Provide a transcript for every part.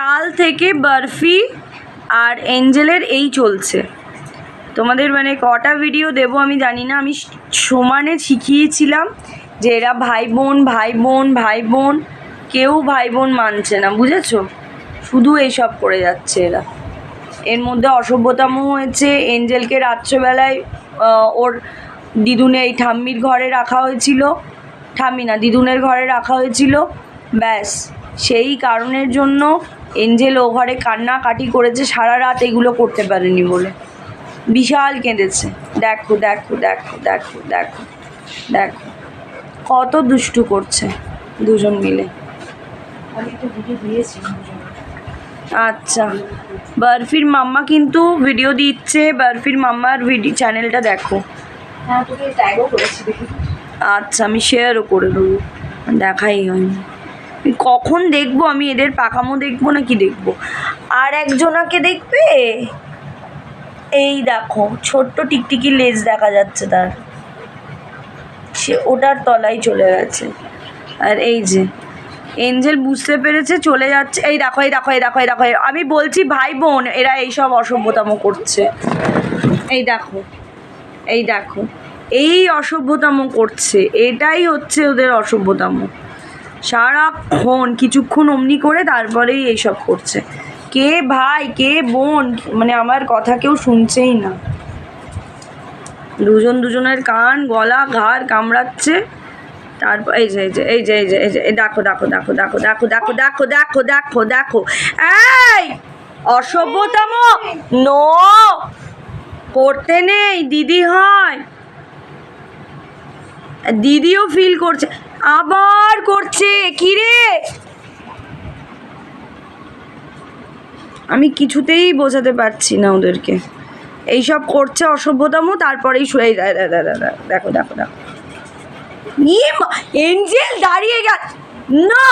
কাল থেকে বরফি আর এঞ্জেলের এই চলছে। তোমাদের মানে কটা ভিডিও দেবো আমি জানি না, আমি সমানে শিখিয়েছিলাম যে এরা ভাই বোন ভাই বোন ভাই বোন, কেউ ভাই বোন মানছে না, বুঝেছো? শুধু এইসব করে যাচ্ছে এরা। এর মধ্যে অসভ্যতাম হয়েছে। এঞ্জেলকে রাত্রেবেলায় ওর দিদুনে এই ঠাম্মির ঘরে রাখা হয়েছিল, ঠাম্মি না দিদুনের ঘরে রাখা হয়েছিল, ব্যাস সেই কারণের জন্য এঞ্জেল ও ঘরে কান্নাকাটি করেছে সারা রাত, এগুলো করতে পারেনি বলে বিশাল কেঁদেছে। দেখো দেখো দেখো দেখো দেখো দেখো কত দুষ্টু করছে দুজন মিলে। আচ্ছা, বরফির মাম্মা কিন্তু ভিডিও দিচ্ছে, বরফির মাম্মার ভিডিও চ্যানেলটা দেখো। আচ্ছা, আমি শেয়ারও করে দেবো, দেখাই হয়নি। কখন দেখবো আমি এদের পাকামো, দেখবো না কি দেখবো? আর একজনাকে দেখবে, এই দেখো ছোট্ট টিকটিকি লেজ দেখা যাচ্ছে তার, সে ওটার তলায় চলে গেছে। আর এই যে এঞ্জেল বুঝতে পেরেছে, চলে যাচ্ছে। এই দেখো এই দেখো এই দেখো এই দেখো, আমি বলছি ভাই বোন এরা এইসব অসভ্যতাম করছে। এই দেখো এই দেখো এই অসভ্যতাম করছে, এটাই হচ্ছে ওদের অসভ্যতাম। সারাক্ষণ কিছুক্ষণ অমনি করে তারপরেই এইসব করছে। কে ভাই কে বোন, মানে আমার কথা কেউ শুনছেই না। দুজন দুজনের কান গলা ঘাড় কামড়াচ্ছে। তারপর এই যে এই যে এই যে এই যে এই যে দেখো দেখো দেখো দেখো দেখো দেখো দেখো দেখো দেখো দেখো, এই অসভ্যতাম নো করতে নেই, দিদি হয়, দিদিও ফিল করছে, আবার করছে। কি রে, আমি কিছুতেই বোঝাতে পারছি না ওদেরকে, এইসব করছে অসভ্যতাম। তারপরেই শুয়ে দেখো দেখো দেখো, এঞ্জেল দাঁড়িয়ে গেল। নো,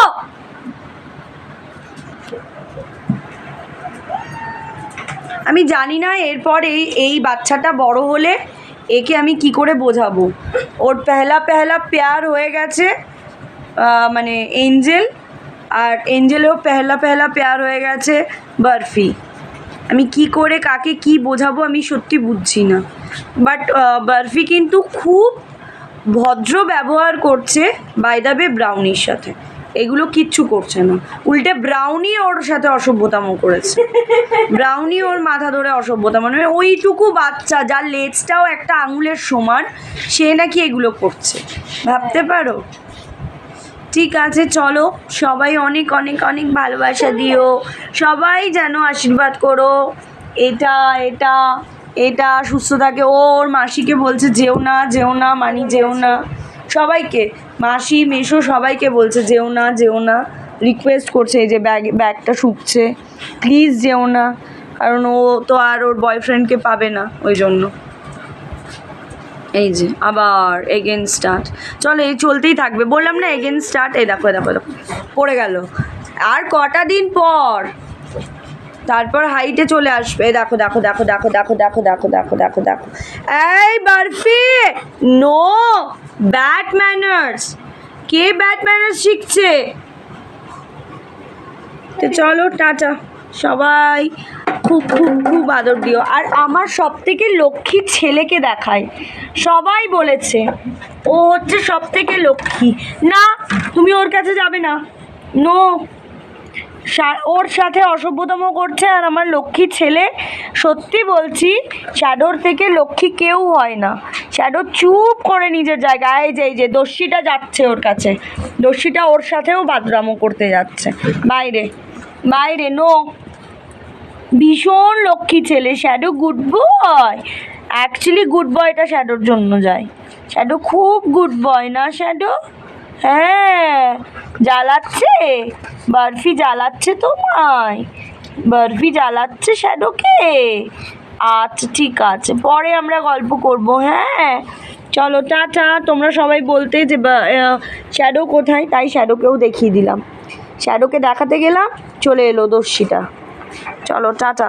আমি জানি না এরপর এই বাচ্চাটা বড় হলে একে আমি কি করে বোঝাবো। ওর পেহলা প্যার হয়ে গেছে মানে এঞ্জেল, আর এঞ্জেলও পেহলা প্যার হয়ে গেছে বরফি। আমি কি করে কাকে কি বোঝাবো আমি সত্যি বুঝছি না। বাট বরফি কিন্তু খুব ভদ্র ব্যবহার করছে বাই দ্য ওয়ে ব্রাউনির সাথে, এগুলো কিচ্ছু করছে না, উল্টে ব্রাউনি ওর সাথে অসভ্যতাম করেছে। ব্রাউনি ওর মাথা ধরে অসভ্যতা, মানে ওইটুকু বাচ্চা যার লেজটাও একটা আঙুলের সমান, সে নাকি এগুলো করছে, ভাবতে পারো? ঠিক আছে, চলো সবাই অনেক অনেক অনেক ভালোবাসা দিও, সবাই যেন আশীর্বাদ করো এটা এটা এটা সুস্থ থাকে। ওর মাসিকে বলছে যেও না যেও না, মানি যেও না, সবাইকে মাসি মেশো সবাইকে বলছে যেও না যেও না, রিকোয়েস্ট করছে। এই যে ব্যাগটা শুকছে, প্লিজ যেও না, কারণ ও তো আর ওর বয়ফ্রেন্ডকে পাবে না, ওই জন্য। এই যে আবার এগেন স্টার্ট, চলো এই চলতেই থাকবে, বললাম না এগেন স্টার্ট। এই দেখো দেখো দেখো পড়ে গেল, আর কটা দিন পর তারপর হাইটে চলে আসবে। দেখো দেখো দেখো দেখো দেখো দেখো দেখো দেখো দেখো দেখো, এই বরফি নো ব্যাড ম্যানার্স, কে ব্যাড ম্যানার্স শিখছে? তো চলো টাটা, সবাই খুব খুব খুব আদর দিও। আর আমার সব থেকে লক্ষ্মী ছেলেকে দেখায়, সবাই বলেছে ও হচ্ছে সব থেকে লক্ষ্মী। না, তুমি ওর কাছে যাবে না, নো, ওর সাথে অসভ্যতম করছে। আর আমার লক্ষ্মী ছেলে, সত্যি বলছি শ্যাডোর থেকে লক্ষ্মী কেউ হয় না। শ্যাডো চুপ করে নিজের জায়গায়, এই যে দস্যিটা যাচ্ছে ওর কাছে, দস্যিটা ওর সাথেও বাদরামো করতে যাচ্ছে বাইরে বাইরে। নো, ভীষণ লক্ষ্মী ছেলে Shadow, good boy. Actually good বয়টা শ্যাডোর জন্য যায়, শ্যাডো খুব গুড বয় না শ্যাডো? হ্যাঁ, জ্বালাচ্ছে বরফি, জ্বালাচ্ছে তোমায়, বরফি জ্বালাচ্ছে শ্যাডোকে। আচ্ছা ঠিক আছে, পরে আমরা গল্প করব। হ্যাঁ চলো টাটা। তোমরা সবাই বলতে যে শ্যাডো কোথায়, তাই শ্যাডোকেও দেখিয়ে দিলাম, শ্যাডোকে দেখাতে গেলাম, চলে এলো দস্যিটা। চলো টাটা।